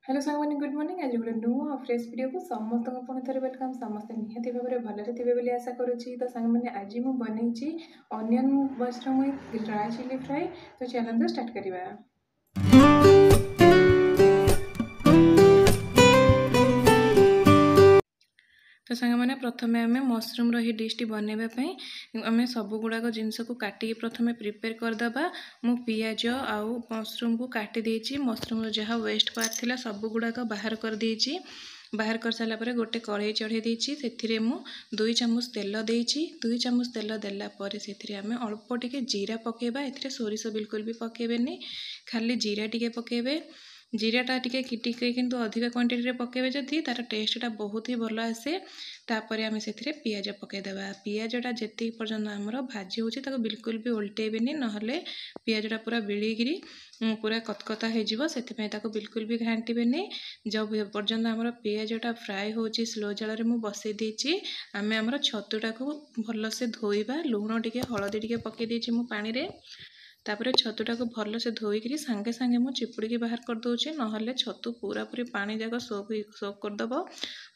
Hello साଙ୍ଗमाने good morning आज गोटे नुआ फ्रेश वीडियो को समस्त पुणी थे वेलकम समस्त निहाती भाव में भलरे थे बोली आशा करुच्ची। तो साଙ୍ଗमाने आज मु बनई onion mushroom with dry chilli fry. तो चलते स्टार्ट करवा। तो सांग प्रथमे आम मशरूम री डिश बनवाई आम सब गुड़ाक जिनस को काटिकी प्रथमे प्रिपेयर करदे। मु पियाज आउ मशरूम को काटी देछि। मशरूम जहाँ वेस्ट पार्ट थिला सब गुड़ाक बाहर कर देछि। बाहर कर सारा पर गोटे कढ़ई चढ़े देछि। सेथिरे मु 2 चामच तेल देछि। 2 चामच तेल देला पर सेथिरे आमे अल्प टिके जीरा पकेबा। एथिरे सोरिष बिल्कुल भी पकेबेनी, खाली जीरा टिके पकेबे। जीराटा टिके किंतु अधिक क्वांटिटी पकेबे जदि तार टेस्टटा बहुत ही भल आसे। तापर आम से पियाज पकईदेवा। पियाजटा जिते पर्यटन आमर भाजी हो बिल्कुल भी उल्टेबेनी, नहले पियाजटा पूरा बिड़ीगिरी पूरा कतकता हो बिल्कुल भी घांटबेनी। जब पर्यटन आमर पियाजटा फ्राए हो स्लो जाल में बसई देछि। आम आमर छतुटा को भलसे धोइबा। लुण टिके हलदी टिके पकई देछि मु पानी रे। तापर छतुटा को भल से धोईकरी सांगे सांगे मु चिपुड़ी बाहर कर दूची, नहले छतु पूरा पूरी पानी जाक सोक करदब।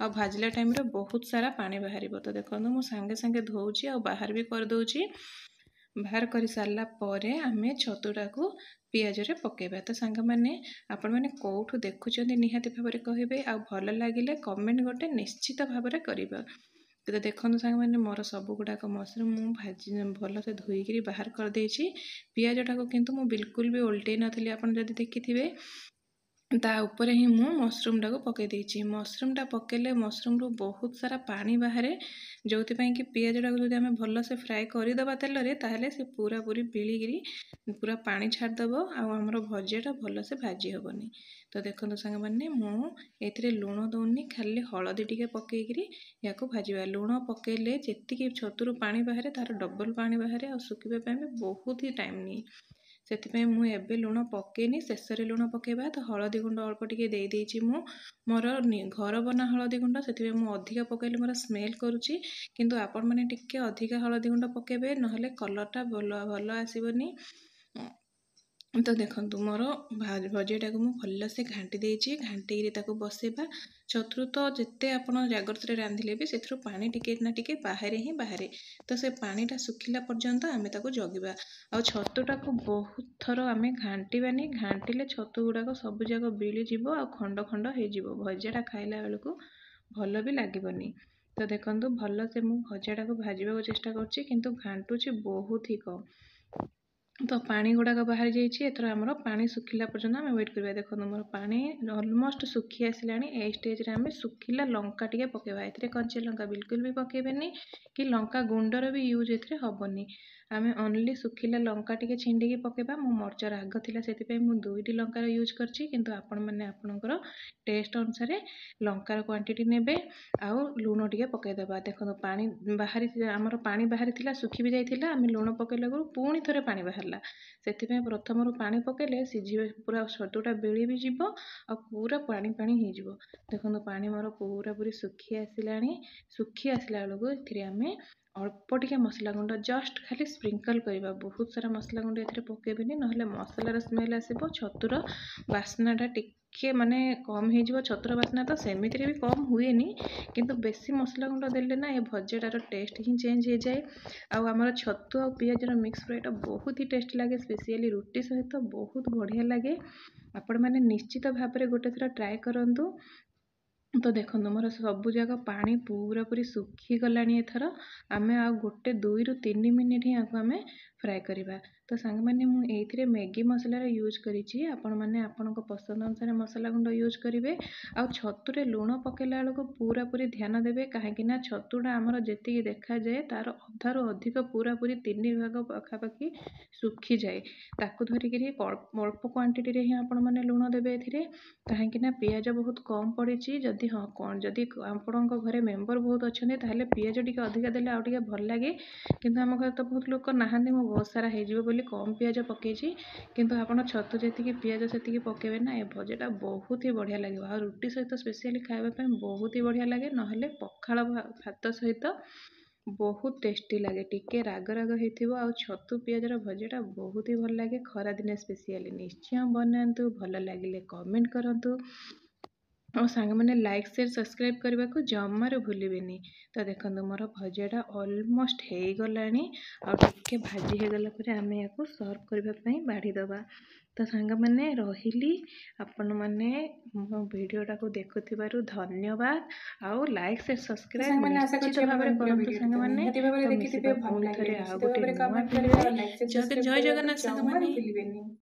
आ भाजला टाइम रे बहुत सारा पानी बाहर। तो देखो मु सांगे सांगे धोची आ बाहर भी कर दूची। बाहर कर सारा पर आम छतुटा को पियाज रे पकेबा। तो सांग मैंने आपण मैंने कौठु देखुचंदी निहाती भाव में कहिबे। आ भल लागिले कमेंट गोटे निश्चित भाव में करिबा। तो देखो सांग मैंने मोर सब गुड़ाक मशरूम मु भाजी भल से धोईकरी बाहर कर देछि। पियाजटा को किंतु मु बिल्कुल भी उल्टे नथली। आपण जदि देखिथिबे ता ऊपर ही मु मशरूमटा को पकई देछि। मशरूमटा पकेले मशरूम रू बहुत सारा पानी बाहर, जो कि पियाजटा को जब आम भल से फ्राए करदे तेल रे ताहले से पूरा पूरी बिळीगिरी पूरा पानी छाड़दब। आमर भजाटा भल से भाजी हेबनी। तो देखो सांग मैंने मु एथिरे लुण दौनी, खाली हलदी टिके पकईकरी या भाजवा। लुण पकेले जी छतुरु पानी बाहर तार डबल पानी बाहर आ सुखा बहुत ही टाइम नहीं। से मुझे लुण पकेनी, शेष में लुण पकेबा। तो हलदी गुंड अल्प टिके दे देछि मु मोर घर बना हलदी गुंड, से मुझे अधिका पकेले मोर स्मेल करुच्ची। किंतु आपण मैंने टिके अधिका हलदी गुंड पकेबे, नहले कलरटा भल आसबनी। तो देखो मोर भजाटा को मुझे भल से घाटी देछि। घाटिकी बसेबा। छतु तो जिते आप जाग्रत रांधिले भी से पानी टिके ना टिके बाहर ही बाहर। तो से पानीटा सुखिला पर्यंत आम जगिबा। आ छतुटा को बहुत थर आम घांटानी। घांटिले छतु गुड़ाक सब जाक बिलीज आ खंड खंड हो भजाटा खाइला बेलू भल भी लगनी। तो देखो भल से मु भजाटा को भाजवा चेष्टा करछि, किंतु घांटुची बहुत ही कम। तो पानी गुड़ाक बाहर जाइए। एथर आमर पानी सुखिला पर्यंत आम वेट करवा। देखो मोर पानी ऑलमोस्ट सुखी आसलानी। ए स्टेज रे आम सुखिला लंका टिके पकेबा। एथिरे कंचा लंका बिल्कुल भी पकेबेनी, कि लंका गुंडर भी यूज एथिरे हबनी। आम ओनली सुखिला लंका टिके छिंडिकी पकेबा। मो मर्च राग थिला सेति मु 2टी लंकार यूज करछि, किंतु आपण माने आपणकर टेस्ट अनुसार लंकार क्वांटिटी नेबे। आउ लुण टिके पकेदेबा। देखो पानी बाहरी आमर पानी बाहरी थिला, सुखी भी जाइथिला। आम लुण पकेला पुणी थरे पानी बाहरला। से प्रथम पानी पकेले सीझे पूरा छतुटा बेली भी जीव आ पूरा पानी पानी हो। देखो पानी मोर पूरा पूरी सुखी आसलानी। सुखी आसला बेलू आम अल्प टिके मसला गुंड जस्ट खाली स्प्रिंकल करवा। बहुत सारा मसला गुंड ए पकेबेनी, नहले मसलार स्मेल आसब। छतुर बास्नाटा टिके माने कम हो। छतुर बास्ना तो सेमिति भी कम हुए नी, किंतु बेसी मसला गुंड देले ना ये भजाटार टेस्ट ही चेंज हो जाए। आमर छतु आ पियाजर मिक्स फ्राईटा बहुत ही टेस्ट लगे, स्पेशली रुटी सहित बहुत बढ़िया लगे। आपण मैंने निश्चित भाव में गोटे थर ट्राए करंतु। तो देखो मोर सब जाक पानी पूरा पूरी सुखी गलानी। एथर आम आ गोटे 2 ରୁ 3 मिनिट ही आम फ्राए करवा। तो सांग मैंने मुझे मैगी मसलार यूज करिछि। आपण माने आपणक पसंद अनुसार मसला गुंड यूज करेंगे। आ छतुरे लुण पकेला बेलू पूरा पूरी ध्यान देवे, कहीं छतुटा आमर जी देखा जाए तार अधारू अधिक पूरा पूरी 3 भाग पखापाखि सुखी जाए। ताकू धरिकी अल्प क्वांटिटी ही आपण मैंने लुण देवे एथिरे, कहीं पियाज बहुत कम पड़ी। जदि हाँ जदि आपण घरे मेम्बर बहुत अच्छा ताहले पियाज टिके अधिका देले आउ टिके भल लगे। किंतु आम घर तो बहुत लोक नहांती, मो बहुत सारा हो बोली कम पियाज पकईछि। किंतु आपण छतु जी पियाज से पकेबे ना, ए भजाटा बहुत ही बढ़िया लगे। आ रुटी सहित स्पेशली खाइबा बहुत ही बढ़िया लगे, नहले पखाल भात सहित बहुत टेस्टी लगे। टिके राग राग होइथिबो। आ छतु पियाजर भजाटा बहुत ही भल लगे। खरा दिने स्पेशली निश्चय बनातु। भल लगिले कमेंट करंतु। ଆଉ ସାଙ୍ଗମାନେ ଲାଇକ୍ ସେୟାର ସବସ୍କ୍ରାଇବ୍ କରିବାକୁ ଜମାରୁ ଭୁଲିବେନି। ତ ଦେଖନ୍ତୁ ମୋର ଭଜାଟା ଅଲମୋଷ୍ଟ ହେଇଗଲାଣି। ଆଉ ଟିକେ ଭାଜି ହେଇଗଲା ପରେ ଆମେ ୟାକୁ ସର୍ଭ କରିବା ପାଇଁ ବାଢ଼ିଦେବା। ତ ସାଙ୍ଗମାନେ ରହିଲି, ଆପଣମାନେ ମୋ ଭିଡ଼ିଓଟାକୁ ଦେଖୁଥିବାରୁ ଧନ୍ୟବାଦ। ଆଉ ଲାଇକ୍ ସେୟାର ସବସ୍କ୍ରାଇବ୍ ନିଶ୍ଚିତ ଭାବରେ କରନ୍ତୁ ସାଙ୍ଗମାନେ। ତ ମିଶିବା ପୁଣି ଥରେ ଆଉ ଗୋଟେ ନୂଆ ଭିଡ଼ିଓରେ। ଜୟ ଜଗନ୍ନାଥ ସାଙ୍ଗମାନେ।